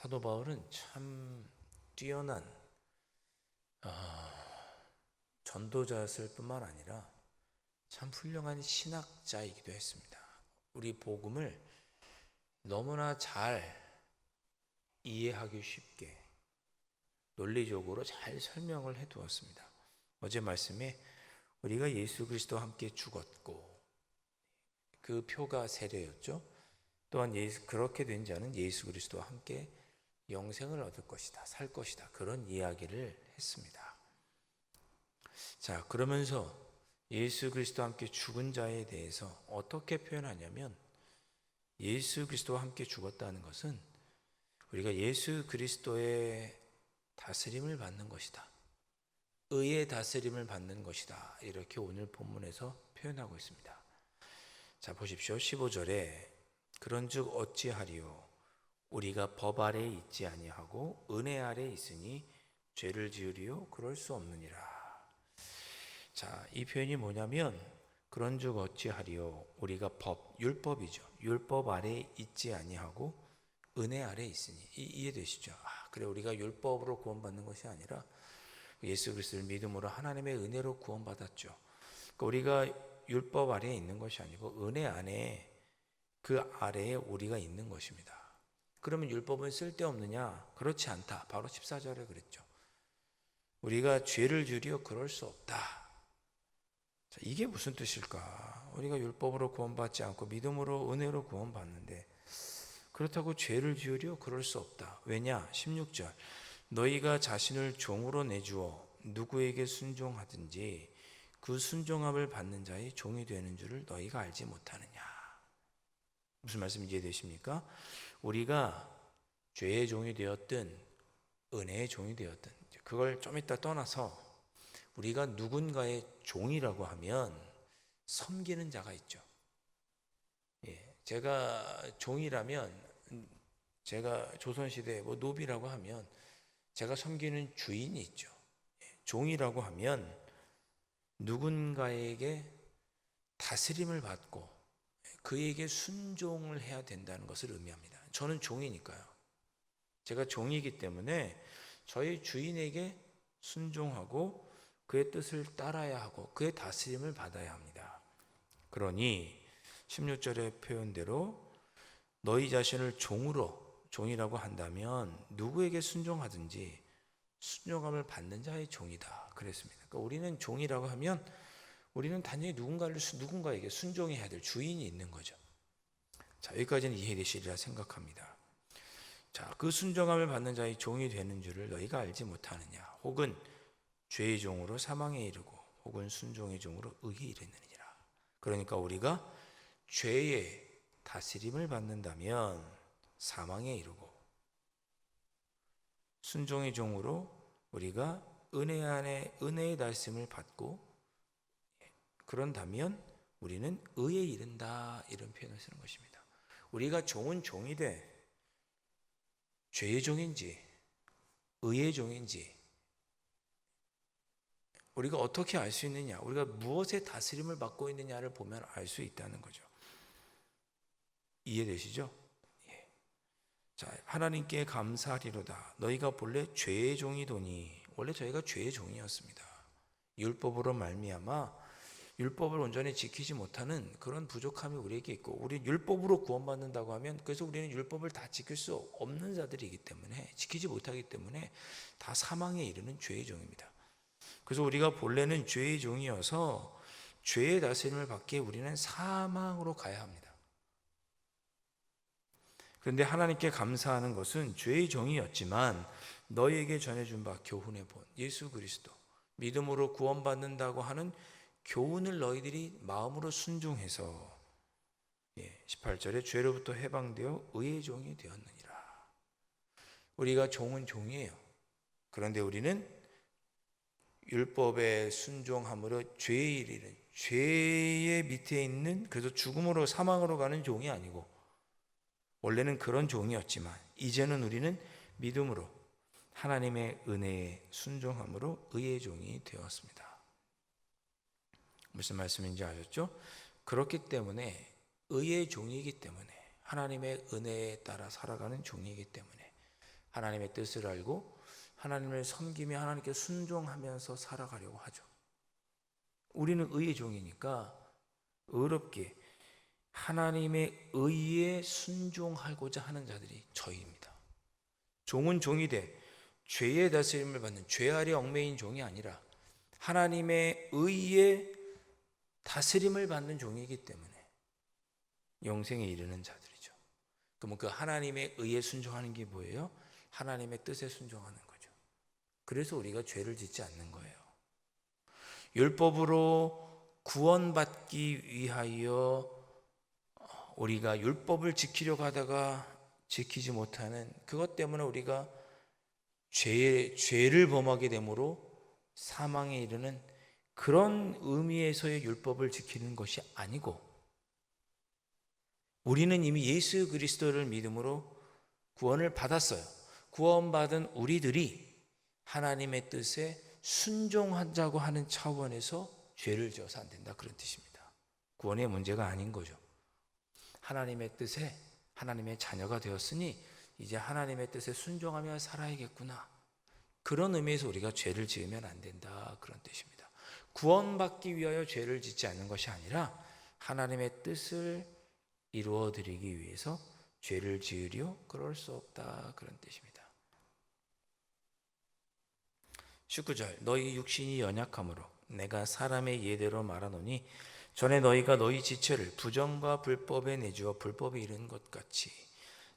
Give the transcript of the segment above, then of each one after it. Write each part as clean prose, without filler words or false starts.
사도 바울은 참 뛰어난 전도자였을 뿐만 아니라 참 훌륭한 신학자이기도 했습니다. 우리 복음을 너무나 잘 이해하기 쉽게 논리적으로 잘 설명을 해 두었습니다. 어제 말씀에 우리가 예수 그리스도와 함께 죽었고 그 표가 세례였죠. 또한 그렇게 된 자는 예수 그리스도와 함께 영생을 얻을 것이다, 살 것이다, 그런 이야기를 했습니다. 자, 그러면서 예수 그리스도와 함께 죽은 자에 대해서 어떻게 표현하냐면, 예수 그리스도와 함께 죽었다는 것은 우리가 예수 그리스도의 다스림을 받는 것이다, 의의 다스림을 받는 것이다, 이렇게 오늘 본문에서 표현하고 있습니다. 자, 보십시오. 15절에 그런즉 어찌하리요, 우리가 법 아래에 있지 아니하고 은혜 아래에 있으니 죄를 지으리요, 그럴 수 없느니라. 자, 이 표현이 뭐냐면, 그런즉 어찌하리요, 우리가 율법이죠. 율법 아래에 있지 아니하고 은혜 아래에 있으니. 이해되시죠? 그래, 우리가 율법으로 구원받는 것이 아니라 예수 그리스도를 믿음으로 하나님의 은혜로 구원받았죠. 그러니까 우리가 율법 아래에 있는 것이 아니고 은혜 안에, 그 아래에 우리가 있는 것입니다. 그러면 율법은 쓸데없느냐? 그렇지 않다. 바로 14절에 그랬죠. 우리가 죄를 지으려 그럴 수 없다. 자, 이게 무슨 뜻일까? 우리가 율법으로 구원받지 않고 믿음으로 은혜로 구원받는데 그렇다고 죄를 지으려 그럴 수 없다. 왜냐? 16절 너희가 자신을 종으로 내주어 누구에게 순종하든지 그 순종함을 받는 자의 종이 되는 줄을 너희가 알지 못하느냐. 무슨 말씀인지 이해되십니까? 우리가 죄의 종이 되었든 은혜의 종이 되었든 그걸 좀 이따 떠나서 우리가 누군가의 종이라고 하면 섬기는 자가 있죠. 제가 종이라면, 제가 조선시대 노비라고 하면 제가 섬기는 주인이 있죠. 종이라고 하면 누군가에게 다스림을 받고 그에게 순종을 해야 된다는 것을 의미합니다. 저는 종이니까요. 제가 종이기 때문에 저희 주인에게 순종하고 그의 뜻을 따라야 하고 그의 다스림을 받아야 합니다. 그러니 16절의 표현대로 너희 자신을 종이라고 한다면 누구에게 순종하든지 순종함을 받는 자의 종이다 그랬습니다. 그러니까 우리는 종이라고 하면 우리는 단순히 누군가에게 순종해야 될 주인이 있는 거죠. 자, 여기까지는 이해되시리라 생각합니다. 자, 그 순종함을 받는 자의 종이 되는 줄을 너희가 알지 못하느냐. 혹은 죄의 종으로 사망에 이르고 혹은 순종의 종으로 의에 이르느니라. 그러니까 우리가 죄의 다스림을 받는다면 사망에 이르고, 순종의 종으로 우리가 은혜 안에 은혜의 다스림을 받고 그런다면 우리는 의에 이른다, 이런 표현을 쓰는 것입니다. 우리가 종은 종이 돼 죄의 종인지 의의 종인지 우리가 어떻게 알 수 있느냐? 우리가 무엇의 다스림을 받고 있느냐를 보면 알 수 있다는 거죠. 이해되시죠? 예. 자, 하나님께 감사하리로다. 너희가 본래 죄의 종이더니, 원래 저희가 죄의 종이었습니다. 율법으로 말미암아 율법을 온전히 지키지 못하는 그런 부족함이 우리에게 있고, 우리 율법으로 구원받는다고 하면, 그래서 우리는 율법을 다 지킬 수 없는 자들이기 때문에, 지키지 못하기 때문에 다 사망에 이르는 죄의 종입니다. 그래서 우리가 본래는 죄의 종이어서 죄의 다스림을 받기에 우리는 사망으로 가야 합니다. 그런데 하나님께 감사하는 것은 죄의 종이었지만 너희에게 전해준 바 교훈의 본 예수 그리스도, 믿음으로 구원받는다고 하는 교훈을 너희들이 마음으로 순종해서 18절에 죄로부터 해방되어 의의 종이 되었느니라. 우리가 종은 종이에요. 그런데 우리는 율법에 순종함으로 죄에 이르는, 죄의 밑에 있는, 그래서 죽음으로 사망으로 가는 종이 아니고, 원래는 그런 종이었지만 이제는 우리는 믿음으로 하나님의 은혜에 순종함으로 의의 종이 되었습니다. 무슨 말씀인지 아셨죠? 그렇기 때문에 의의 종이기 때문에, 하나님의 은혜에 따라 살아가는 종이기 때문에 하나님의 뜻을 알고 하나님을 섬기며 하나님께 순종하면서 살아가려고 하죠. 우리는 의의 종이니까 의롭게 하나님의 의에 순종하고자 하는 자들이 저희입니다. 종은 종이 돼 죄의 다스림을 받는 죄 아래 얽매인 종이 아니라 하나님의 의에 다스림을 받는 종이기 때문에 영생에 이르는 자들이죠. 그러면 그 하나님의 의에 순종하는 게 뭐예요? 하나님의 뜻에 순종하는 거죠. 그래서 우리가 죄를 짓지 않는 거예요. 율법으로 구원받기 위하여 우리가 율법을 지키려고 하다가 지키지 못하는 그것 때문에 우리가 죄를 범하게 되므로 사망에 이르는 그런 의미에서의 율법을 지키는 것이 아니고, 우리는 이미 예수 그리스도를 믿음으로 구원을 받았어요. 구원받은 우리들이 하나님의 뜻에 순종하자고 하는 차원에서 죄를 지어서 안 된다, 그런 뜻입니다. 구원의 문제가 아닌 거죠. 하나님의 뜻에 하나님의 자녀가 되었으니 이제 하나님의 뜻에 순종하며 살아야겠구나, 그런 의미에서 우리가 죄를 지으면 안 된다, 그런 뜻입니다. 구원받기 위하여 죄를 짓지 않는 것이 아니라 하나님의 뜻을 이루어드리기 위해서 죄를 지으려 그럴 수 없다, 그런 뜻입니다. 19절, 너희 육신이 연약함으로 내가 사람의 예대로 말하노니 전에 너희가 너희 지체를 부정과 불법에 내주어 불법에 이른 것 같이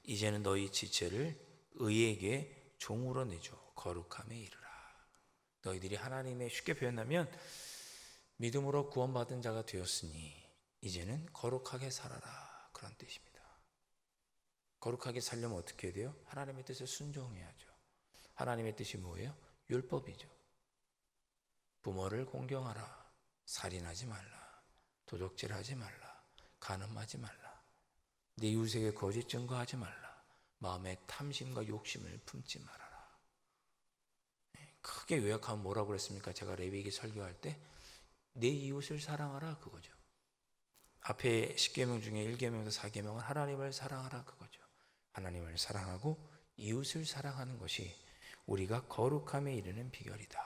이제는 너희 지체를 의에게 종으로 내주어 거룩함에 이르라. 너희들이 하나님의, 쉽게 표현하면 믿음으로 구원받은 자가 되었으니 이제는 거룩하게 살아라, 그런 뜻입니다. 거룩하게 살려면 어떻게 해야 돼요? 하나님의 뜻에 순종해야죠. 하나님의 뜻이 뭐예요? 율법이죠. 부모를 공경하라, 살인하지 말라, 도적질하지 말라, 간음하지 말라, 내 이웃에게 거짓 증거하지 말라, 마음에 탐심과 욕심을 품지 말아라. 크게 요약하면 뭐라고 그랬습니까? 제가 레위기 설교할 때 내 이웃을 사랑하라, 그거죠. 앞에 10계명 중에 1계명에서 4계명은 하나님을 사랑하라, 그거죠. 하나님을 사랑하고 이웃을 사랑하는 것이 우리가 거룩함에 이르는 비결이다.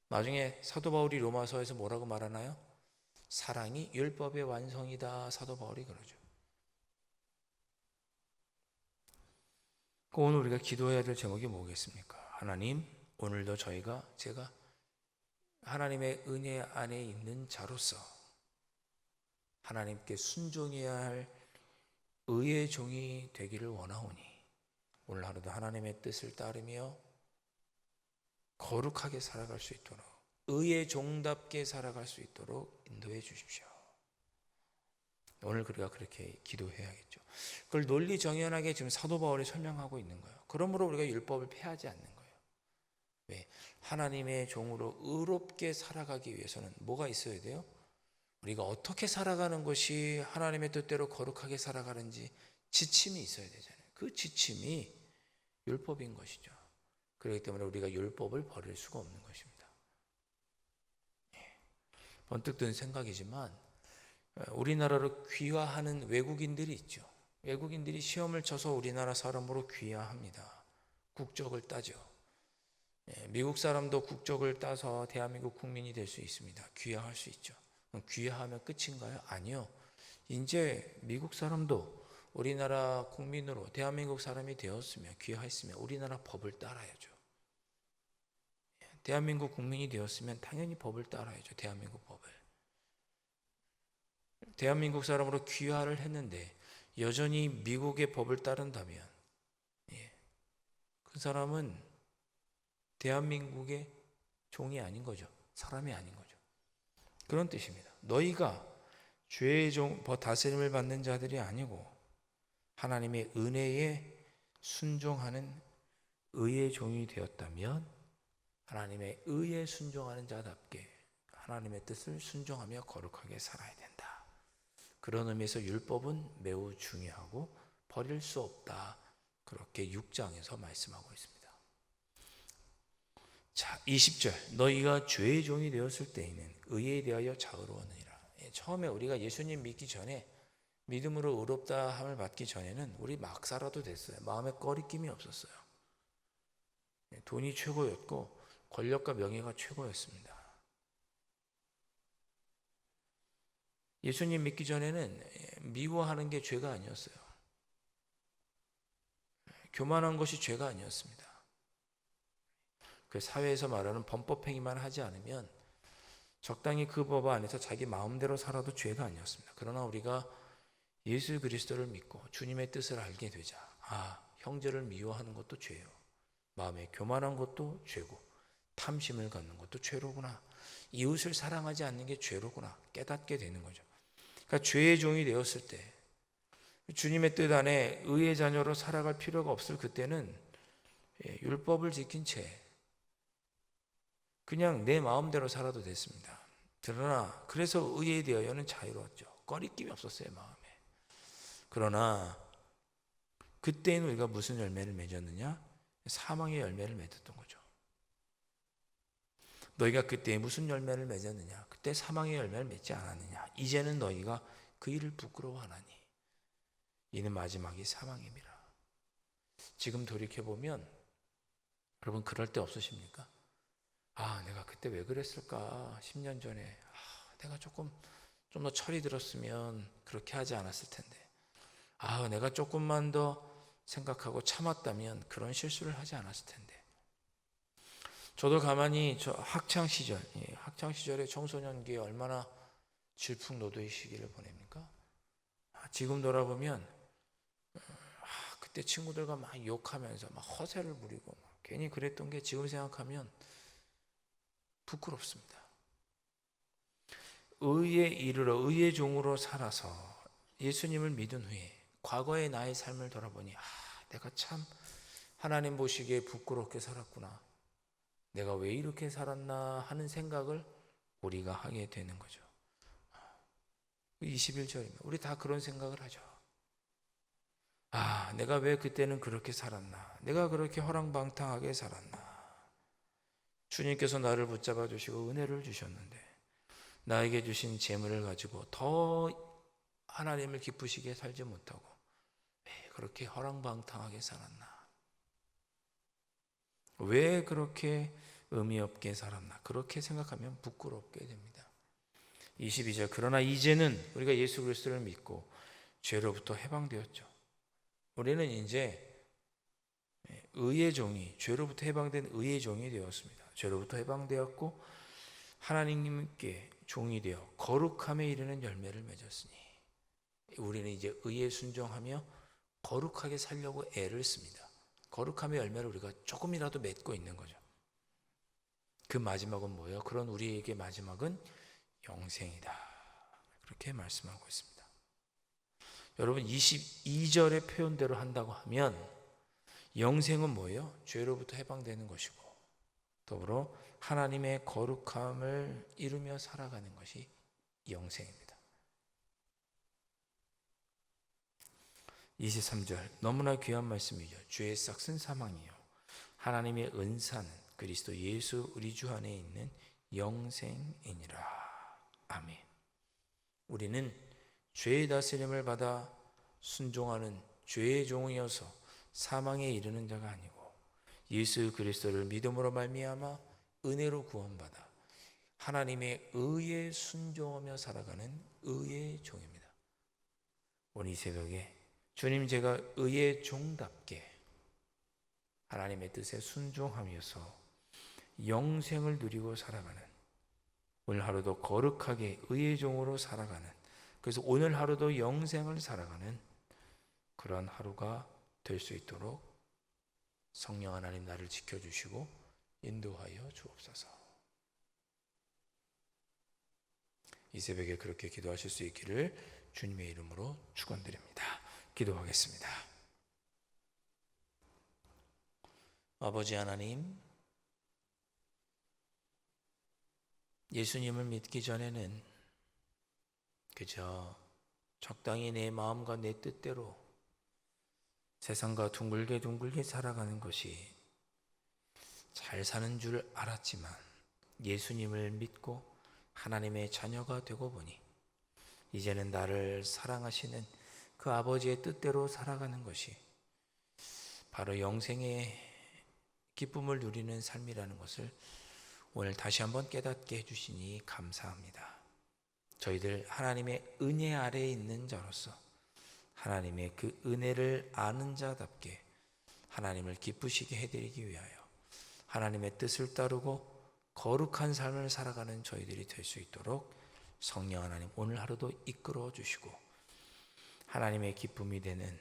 나중에 사도 바울이 로마서에서 뭐라고 말하나요? 사랑이 율법의 완성이다, 사도 바울이 그러죠. 오늘 우리가 기도해야 될 제목이 뭐겠습니까? 하나님, 오늘도 제가 하나님의 은혜 안에 있는 자로서 하나님께 순종해야 할 의의 종이 되기를 원하오니 오늘 하루도 하나님의 뜻을 따르며 거룩하게 살아갈 수 있도록, 의의 종답게 살아갈 수 있도록 인도해 주십시오. 오늘 우리가 그렇게 기도해야겠죠. 그걸 논리정연하게 지금 사도 바울이 설명하고 있는 거예요. 그러므로 우리가 율법을 폐하지 않는 거예요. 왜? 하나님의 종으로 의롭게 살아가기 위해서는 뭐가 있어야 돼요? 우리가 어떻게 살아가는 것이 하나님의 뜻대로 거룩하게 살아가는지 지침이 있어야 되잖아요. 그 지침이 율법인 것이죠. 그렇기 때문에 우리가 율법을 버릴 수가 없는 것입니다. 번뜩 든 생각이지만 우리나라로 귀화하는 외국인들이 있죠. 외국인들이 시험을 쳐서 우리나라 사람으로 귀화합니다. 국적을 따죠. 미국 사람도 국적을 따서 대한민국 국민이 될 수 있습니다. 귀화할 수 있죠. 귀화하면 끝인가요? 아니요. 이제 미국 사람도 우리나라 국민으로 대한민국 사람이 되었으면, 귀화했으면 우리나라 법을 따라야죠. 대한민국 국민이 되었으면 당연히 법을 따라야죠. 대한민국 법을. 대한민국 사람으로 귀화를 했는데 여전히 미국의 법을 따른다면 그 사람은 대한민국의 종이 아닌 거죠. 사람이 아닌 거죠. 그런 뜻입니다. 너희가 죄의 종, 다스림을 받는 자들이 아니고 하나님의 은혜에 순종하는 의의 종이 되었다면 하나님의 의에 순종하는 자답게 하나님의 뜻을 순종하며 거룩하게 살아야 된다. 그런 의미에서 율법은 매우 중요하고 버릴 수 없다. 그렇게 6장에서 말씀하고 있습니다. 자, 20절, 너희가 죄의 종이 되었을 때에는 의에 대하여 자유로웠느니라. 처음에 우리가 예수님 믿기 전에, 믿음으로 의롭다 함을 받기 전에는 우리 막 살아도 됐어요. 마음에 꺼리낌이 없었어요. 돈이 최고였고 권력과 명예가 최고였습니다. 예수님 믿기 전에는 미워하는 게 죄가 아니었어요. 교만한 것이 죄가 아니었습니다. 그 사회에서 말하는 범법행위만 하지 않으면 적당히 그 법 안에서 자기 마음대로 살아도 죄가 아니었습니다. 그러나 우리가 예수 그리스도를 믿고 주님의 뜻을 알게 되자, 형제를 미워하는 것도 죄요, 마음에 교만한 것도 죄고, 탐심을 갖는 것도 죄로구나, 이웃을 사랑하지 않는 게 죄로구나 깨닫게 되는 거죠. 그러니까 죄의 종이 되었을 때 주님의 뜻 안에 의의 자녀로 살아갈 필요가 없을 그때는 율법을 지킨 채 그냥 내 마음대로 살아도 됐습니다. 그러나 그래서 의에 대하여는 자유로웠죠. 꺼리낌이 없었어요, 마음에. 그러나 그때는 우리가 무슨 열매를 맺었느냐? 사망의 열매를 맺었던 거죠. 너희가 그때 무슨 열매를 맺었느냐? 그때 사망의 열매를 맺지 않았느냐? 이제는 너희가 그 일을 부끄러워하나니 이는 마지막이 사망임이라. 지금 돌이켜보면 여러분 그럴 때 없으십니까? 내가 그때 왜 그랬을까? 10년 전에 내가 좀 더 철이 들었으면 그렇게 하지 않았을 텐데, 내가 조금만 더 생각하고 참았다면 그런 실수를 하지 않았을 텐데. 저도 가만히 학창 시절에 청소년기에 얼마나 질풍노도의 시기를 보냅니까? 지금 돌아보면 그때 친구들과 막 욕하면서 막 허세를 부리고 괜히 그랬던 게 지금 생각하면 부끄럽습니다. 의에 이르러 의의 종으로 살아서 예수님을 믿은 후에 과거의 나의 삶을 돌아보니 내가 참 하나님 보시기에 부끄럽게 살았구나, 내가 왜 이렇게 살았나 하는 생각을 우리가 하게 되는 거죠. 21절이면 우리 다 그런 생각을 하죠. 내가 왜 그때는 그렇게 살았나, 내가 그렇게 허랑방탕하게 살았나. 주님께서 나를 붙잡아 주시고 은혜를 주셨는데 나에게 주신 재물을 가지고 더 하나님을 기쁘시게 살지 못하고 왜 그렇게 허랑방탕하게 살았나, 왜 그렇게 의미 없게 살았나, 그렇게 생각하면 부끄럽게 됩니다. 22절, 그러나 이제는 우리가 예수 그리스도를 믿고 죄로부터 해방되었죠. 우리는 이제 의의 종이, 죄로부터 해방된 의의 종이 되었습니다. 죄로부터 해방되었고 하나님께 종이 되어 거룩함에 이르는 열매를 맺었으니 우리는 이제 의에 순종하며 거룩하게 살려고 애를 씁니다. 거룩함의 열매를 우리가 조금이라도 맺고 있는 거죠. 그 마지막은 뭐예요? 그런 우리에게 마지막은 영생이다, 그렇게 말씀하고 있습니다. 여러분 22절의 표현대로 한다고 하면 영생은 뭐예요? 죄로부터 해방되는 것이고 더불어 하나님의 거룩함을 이루며 살아가는 것이 영생입니다. 23절, 너무나 귀한 말씀이죠. 죄의 싹은 사망이요 하나님의 은사는 그리스도 예수 우리 주 안에 있는 영생이니라. 아멘. 우리는 죄의 다스림을 받아 순종하는 죄의 종이어서 사망에 이르는 자가 아니고 예수 그리스도를 믿음으로 말미암아 은혜로 구원받아 하나님의 의에 순종하며 살아가는 의의 종입니다. 오늘 이 새벽에 주님, 제가 의의 종답게 하나님의 뜻에 순종하면서 영생을 누리고 살아가는, 오늘 하루도 거룩하게 의의 종으로 살아가는, 그래서 오늘 하루도 영생을 살아가는 그러한 하루가 될 수 있도록 성령 하나님 나를 지켜주시고 인도하여 주옵소서. 이 새벽에 그렇게 기도하실 수 있기를 주님의 이름으로 축원드립니다. 기도하겠습니다. 아버지 하나님, 예수님을 믿기 전에는 그저 적당히 내 마음과 내 뜻대로 세상과 둥글게 살아가는 것이 잘 사는 줄 알았지만 예수님을 믿고 하나님의 자녀가 되고 보니 이제는 나를 사랑하시는 그 아버지의 뜻대로 살아가는 것이 바로 영생의 기쁨을 누리는 삶이라는 것을 오늘 다시 한번 깨닫게 해주시니 감사합니다. 저희들 하나님의 은혜 아래에 있는 자로서 하나님의 그 은혜를 아는 자답게 하나님을 기쁘시게 해드리기 위하여 하나님의 뜻을 따르고 거룩한 삶을 살아가는 저희들이 될 수 있도록 성령 하나님 오늘 하루도 이끌어 주시고 하나님의 기쁨이 되는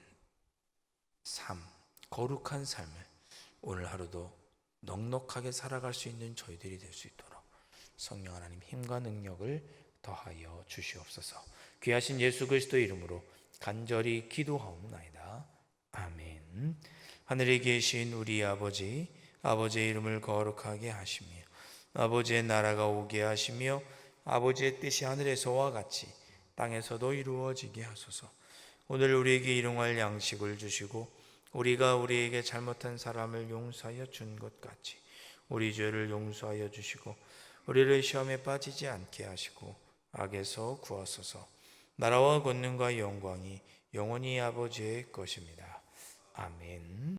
삶, 거룩한 삶을 오늘 하루도 넉넉하게 살아갈 수 있는 저희들이 될 수 있도록 성령 하나님 힘과 능력을 더하여 주시옵소서. 귀하신 예수 그리스도의 이름으로 간절히 기도하옵나이다. 아멘. 하늘에 계신 우리 아버지, 아버지의 이름을 거룩하게 하시며 아버지의 나라가 오게 하시며 아버지의 뜻이 하늘에서와 같이 땅에서도 이루어지게 하소서. 오늘 우리에게 일용할 양식을 주시고 우리가 우리에게 잘못한 사람을 용서하여 준 것 같이 우리 죄를 용서하여 주시고 우리를 시험에 빠지지 않게 하시고 악에서 구하소서. 나라와 권능과 영광이 영원히 아버지의 것입니다. 아멘.